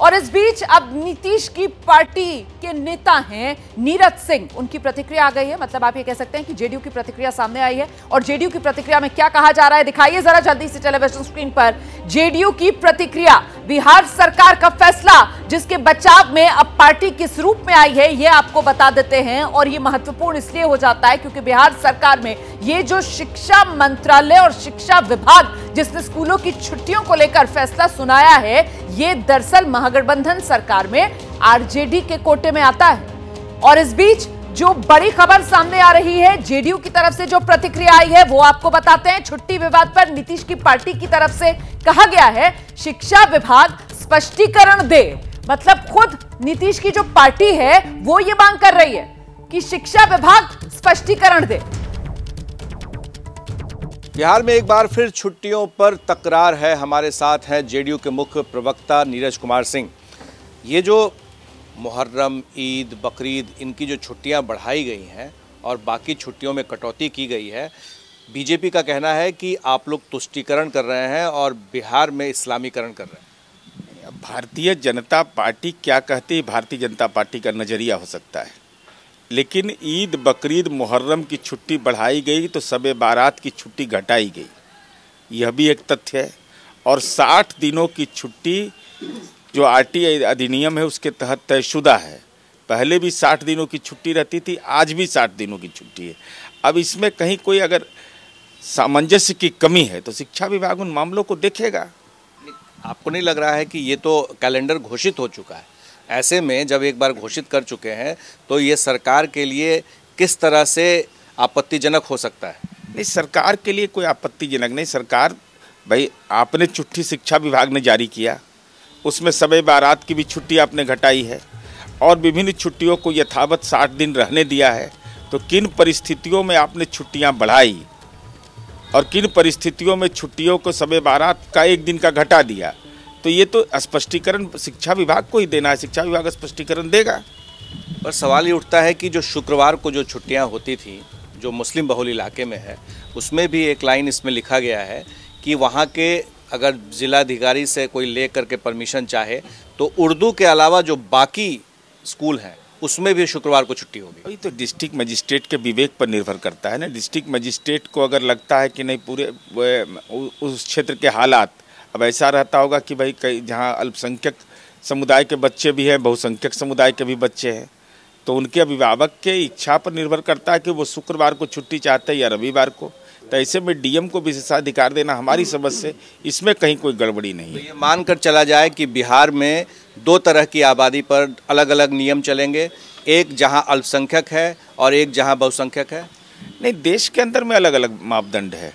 और इस बीच अब नीतीश की पार्टी के नेता हैं नीरज सिंह, उनकी प्रतिक्रिया आ गई है। मतलब आप ये कह सकते हैं कि जेडीयू की प्रतिक्रिया सामने आई है। और जेडीयू की प्रतिक्रिया में क्या कहा जा रहा है, दिखाइए जरा जल्दी से टेलीविजन स्क्रीन पर जेडीयू की प्रतिक्रिया। बिहार सरकार का फैसला जिसके बचाव में अब पार्टी किस रूप में आई है, ये आपको बता देते हैं। और ये महत्वपूर्ण इसलिए हो जाता है क्योंकि बिहार सरकार में ये जो शिक्षा मंत्रालय और शिक्षा विभाग जिसने स्कूलों की छुट्टियों को लेकर फैसला सुनाया है, ये दरअसल महागठबंधन सरकार में आरजेडी के कोटे में आता है। और इस बीच जो बड़ी खबर सामने आ रही है, जेडीयू की तरफ से जो प्रतिक्रिया आई है वो आपको बताते हैं। छुट्टी विवाद पर नीतीश की पार्टी की तरफ से कहा गया है शिक्षा विभाग स्पष्टीकरण दे। मतलब खुद नीतीश की जो पार्टी है वो ये मांग कर रही है कि शिक्षा विभाग स्पष्टीकरण दे। बिहार में एक बार फिर छुट्टियों पर तकरार है। हमारे साथ हैं जेडीयू के मुख्य प्रवक्ता नीरज कुमार सिंह। ये जो मुहर्रम, ईद, बकरीद, इनकी जो छुट्टियां बढ़ाई गई हैं और बाकी छुट्टियों में कटौती की गई है, बीजेपी का कहना है कि आप लोग तुष्टीकरण कर रहे हैं और बिहार में इस्लामीकरण कर रहे हैं। भारतीय जनता पार्टी क्या कहती है, भारतीय जनता पार्टी का नज़रिया हो सकता है, लेकिन ईद, बकरीद, मुहर्रम की छुट्टी बढ़ाई गई तो शब बारात की छुट्टी घटाई गई, यह भी एक तथ्य है। और 60 दिनों की छुट्टी जो आरटीआई अधिनियम है उसके तहत तयशुदा है। पहले भी 60 दिनों की छुट्टी रहती थी, आज भी 60 दिनों की छुट्टी है। अब इसमें कहीं कोई अगर सामंजस्य की कमी है तो शिक्षा विभाग उन मामलों को देखेगा। आपको नहीं लग रहा है कि ये तो कैलेंडर घोषित हो चुका है? ऐसे में जब एक बार घोषित कर चुके हैं तो ये सरकार के लिए किस तरह से आपत्तिजनक हो सकता है? नहीं, सरकार के लिए कोई आपत्तिजनक नहीं। सरकार भाई, आपने चिट्ठी शिक्षा विभाग ने जारी किया, उसमें शब बारात की भी छुट्टी आपने घटाई है और विभिन्न छुट्टियों को यथावत 60 दिन रहने दिया है। तो किन परिस्थितियों में आपने छुट्टियां बढ़ाई और किन परिस्थितियों में छुट्टियों को शब बारात का 1 दिन का घटा दिया, तो ये तो स्पष्टीकरण शिक्षा विभाग को ही देना है। शिक्षा विभाग स्पष्टीकरण देगा। पर सवाल ये उठता है कि जो शुक्रवार को जो छुट्टियां होती थी, जो मुस्लिम बहुल इलाके में है, उसमें भी एक लाइन इसमें लिखा गया है कि वहाँ के अगर जिलाधिकारी से कोई ले करके परमिशन चाहे तो उर्दू के अलावा जो बाकी स्कूल हैं उसमें भी शुक्रवार को छुट्टी होगी। वही तो डिस्ट्रिक्ट मजिस्ट्रेट के विवेक पर निर्भर करता है ना। डिस्ट्रिक्ट मजिस्ट्रेट को अगर लगता है कि नहीं, पूरे उस क्षेत्र के हालात, अब ऐसा रहता होगा कि भाई कई जहाँ अल्पसंख्यक समुदाय के बच्चे भी हैं, बहुसंख्यक समुदाय के भी बच्चे हैं, तो उनके अभिभावक के इच्छा पर निर्भर करता है कि वो शुक्रवार को छुट्टी चाहते हैं या रविवार को। तो ऐसे में डीएम को विशेषाधिकार देना हमारी समझ से इसमें कहीं कोई गड़बड़ी नहीं है। तो ये मानकर चला जाए कि बिहार में 2 तरह की आबादी पर अलग अलग नियम चलेंगे, एक जहां अल्पसंख्यक है और एक जहां बहुसंख्यक है? नहीं, देश के अंदर में अलग अलग मापदंड है।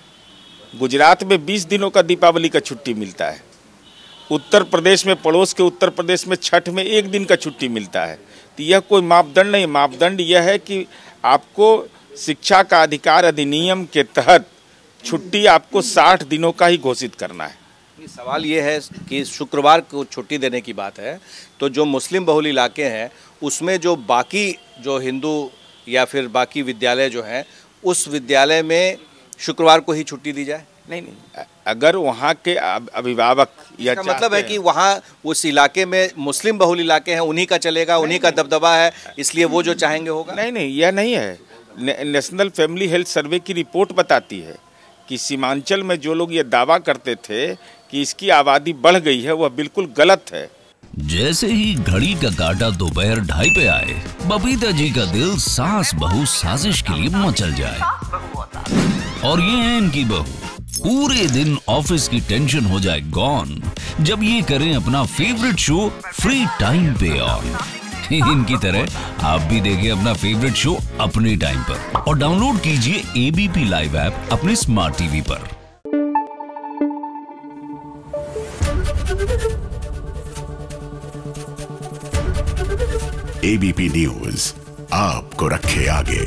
गुजरात में 20 दिनों का दीपावली का छुट्टी मिलता है। उत्तर प्रदेश में, पड़ोस के उत्तर प्रदेश में छठ में 1 दिन का छुट्टी मिलता है। तो यह कोई मापदंड नहीं। मापदंड यह है कि आपको शिक्षा का अधिकार अधिनियम के तहत छुट्टी आपको 60 दिनों का ही घोषित करना है। सवाल ये है कि शुक्रवार को छुट्टी देने की बात है, तो जो मुस्लिम बहुल इलाके हैं उसमें जो बाकी जो हिंदू या फिर बाकी विद्यालय जो हैं, उस विद्यालय में शुक्रवार को ही छुट्टी दी जाए? नहीं, अगर वहाँ के अभिभावक या मतलब है कि वहाँ उस इलाके में मुस्लिम बहुल इलाके हैं, उन्हीं का चलेगा, उन्हीं का दबदबा है, इसलिए वो जो चाहेंगे होगा? नहीं, यह नहीं है। नेशनल फैमिली हेल्थ सर्वे की रिपोर्ट बताती है कि सीमांचल में जो लोग ये दावा करते थे कि इसकी आबादी बढ़ गई है, वह बिल्कुल गलत है। जैसे ही घड़ी का काटा दोपहर 2:30 पे आए, बबीता जी का दिल सास बहू साजिश के लिए मचल जाए। और ये है इनकी बहू, पूरे दिन ऑफिस की टेंशन हो जाए गॉन जब ये करें अपना फेवरेट शो फ्री टाइम पे ऑन। इनकी तरह आप भी देखिए अपना फेवरेट शो अपने टाइम पर और डाउनलोड कीजिए एबीपी लाइव ऐप अपने स्मार्ट टीवी पर। एबीपी न्यूज आपको रखे आगे।